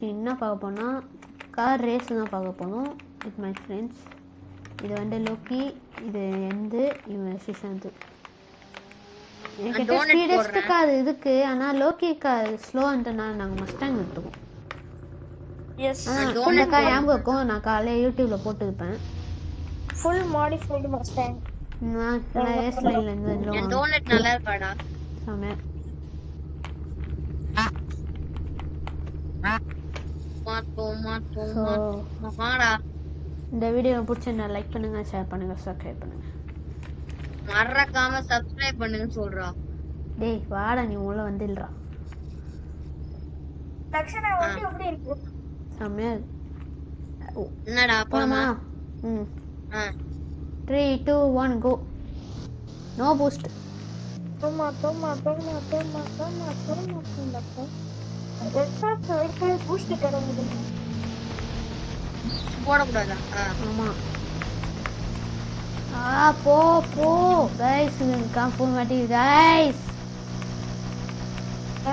என்ன பார்க்க போனால் கார் ரேஸ் தான் பார்க்க போனோம் வித் மை ஃப்ரெண்ட்ஸ். இது வந்து லோக்கி, இது எந்து, இவன் சிஷாந்து. என்கிட்ட ஸ்பீடஸ்ட் கார் இருக்கு, ஆனால் லோக்கி கார் ஸ்லோன்றனால நாங்கள் மஸ்டாங் எடுத்துக்கோம். இந்த கார் ஞாபகம் இருக்கும், நான் காலையில் யூடியூப்ல போட்டுருப்பேன். Full modified Mustang. நான் ரேஸ் லைன்ல இருந்து வந்துடுவோம். டோனட் நல்லா இருக்காடா. செம. இந்த வீடியோ பிடிச்சிருந்தா லைக் பண்ணுங்க, ஷேர் பண்ணுங்க, சப்ஸ்கிரைப் பண்ணுங்க. மறக்காம சப்ஸ்கிரைப் பண்ணுங்க சொல்றா. டேய் வாடா, நீ உள்ள வந்துடுறா. லக்ஷனா வந்து எப்படி இருக்கு? செமையா. என்னடா போமா? 3 2 1 கோ. No boost. தோமா. எக்ஸ்ட்ரா சைக்கிள் பூஸ்ட் கிடைக்குது. போடக்கூடாதா? ஆமா. போ गाइस, காம்பவுண்ட் மாட்டி गाइस.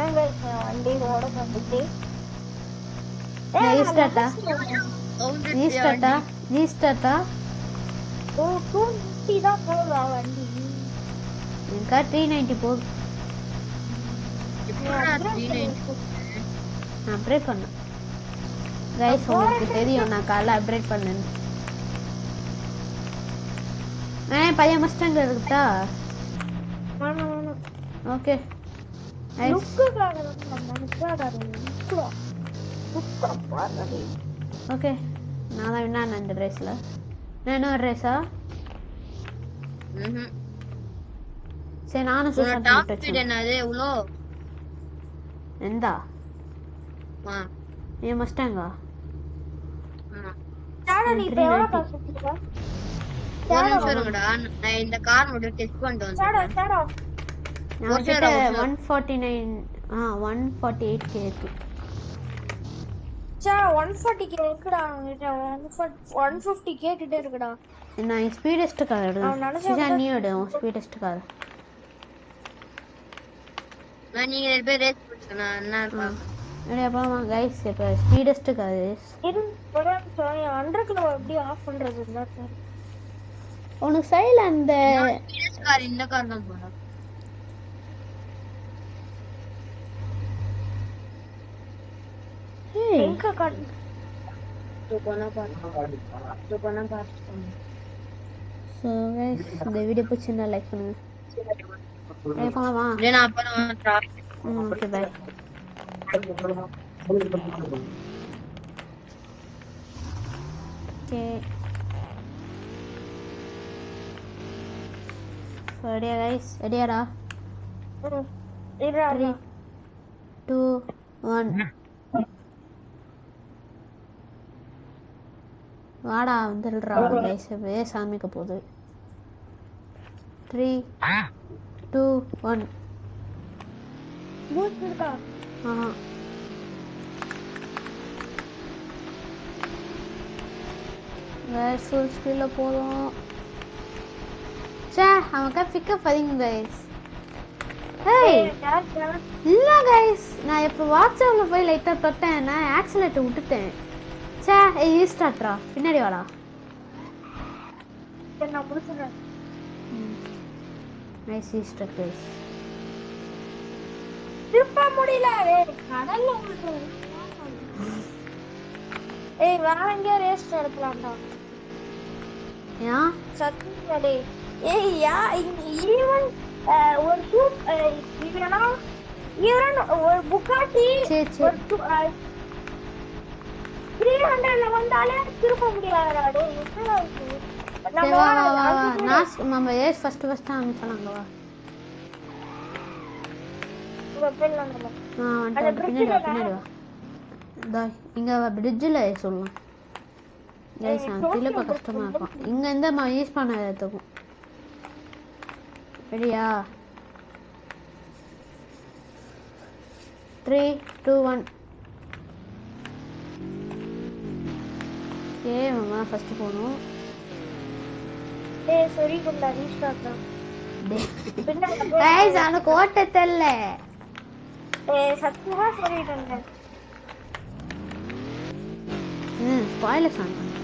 ஏங்க வண்டி ஓட வந்துட்டே. ரீஸ்டார்ட்டா. ஓ 250 தான் போறா வண்டி. எனக்கு 390 போகுது. நான் அப்டேட் பண்ணேன் गाइस, உங்களுக்கு தெரியும் நான் காலைல அப்டேட் பண்ணேன். பையன் மஸ்டாங் இருக்குதா? ஓகே. ஓகே, நான் தான் வின்னா இந்த ரேஸ்ல. என்ன ரேஸா? சரி, நானும் சூப்பர் டாப் ஸ்பீட் என்னது எவ்வளோ? எந்தா? நீ மஸ்டாங்கா? சாடா நீ எவ்வளவு காசு வச்சிருக்க? ஒரு நிமிஷம் இருங்கடா, நான் இந்த கார் மட்டும் டெஸ்ட் பண்ணிட்டு வந்தேன். சாடா நான் கிட்ட 149 148k இருக்கு. 140k இருக்குடா. 150k கிட்ட இருக்குடா. நான் ஸ்பீடஸ்ட் கார் எடுறேன். நீ எடு ஸ்பீடஸ்ட் கார். நீங்க ரெண்டு பேர் ரேஸ் பண்ணுங்க, நான் என்ன இருப்பேன். ரெடியா போலாமா गाइस? இப்ப ஸ்பீடஸ்ட் கார் இரு ஒரு நிமிஷம். அண்டர்க்ளோ எப்படி ஆஃப் பண்றது இல்ல சார். உனக்கு சைடுல அந்த ஸ்பீடஸ்ட் கார் இந்த கார் தான் போறா. எங்க கார்? तो कोना पार. சோ गाइस, இந்த வீடியோ பிடிச்சிருந்தா லைக் பண்ணுங்க. போலாமா? நான் அப்புறம் டிராஃபிக். Okay bye. ஓகே ரெடியா गाइस? ரெடியாடா? இருடா. 3 2 1 வாடா வந்துடுறா गाइस. சாமிக்க போகுது. 3 2 1 பூஸ்ட் இருக்கா? ஃபுல் ஸ்பீடில் போதும். சே, அவனுக்கா பிக்கப் அதிகம் गाइस. இல்ல गाइस, நான் இப்போ வாட்ஸ்அப்ல போய் லைட்டா தொட்டேன், நான் ஆக்சிலேட்டர் விட்டுட்டேன். சே, ரீஸ்டார்ட்ரா. பின்னாடி வாடா. நான் புடிச்சறேன். Nice restart guys. திருப்ப முடியல. கடல்ல விழுந்து. வேற எங்க ரேஸ் நடத்தலாம்டா. ஏன் சத்தியமா டேய். ஈவன் ஒரு சூப் இல்லனா ஈவன் ஒரு புகாட்டி ஒரு 300ல வந்தாலே திருப்ப முடியாதுடா டேய். என்னடா இது? நம்ம ஏஸ் ஃபர்ஸ்ட் ஆரம்பிச்சலாங்க. வா பின்னாடி வா. இங்க பிரிட்ஜில் சொல்லலாம் गाइस. திருப்ப கஷ்டமா இருக்கும். இங்க இந்த யூஸ் பண்ண எடுத்துக்கும். ரெடியா? 3 2 1 ஓகே, நம்ம ஃபர்ஸ்ட் போணும். சரி குண்டா ரீஸ்டார்ட் தான். गाइस அவனுக்கு ஓட்ட தெரியல. சத்தியமா சொல்லிட்டேன். வாயிலஸ் ஆன் பண்ணு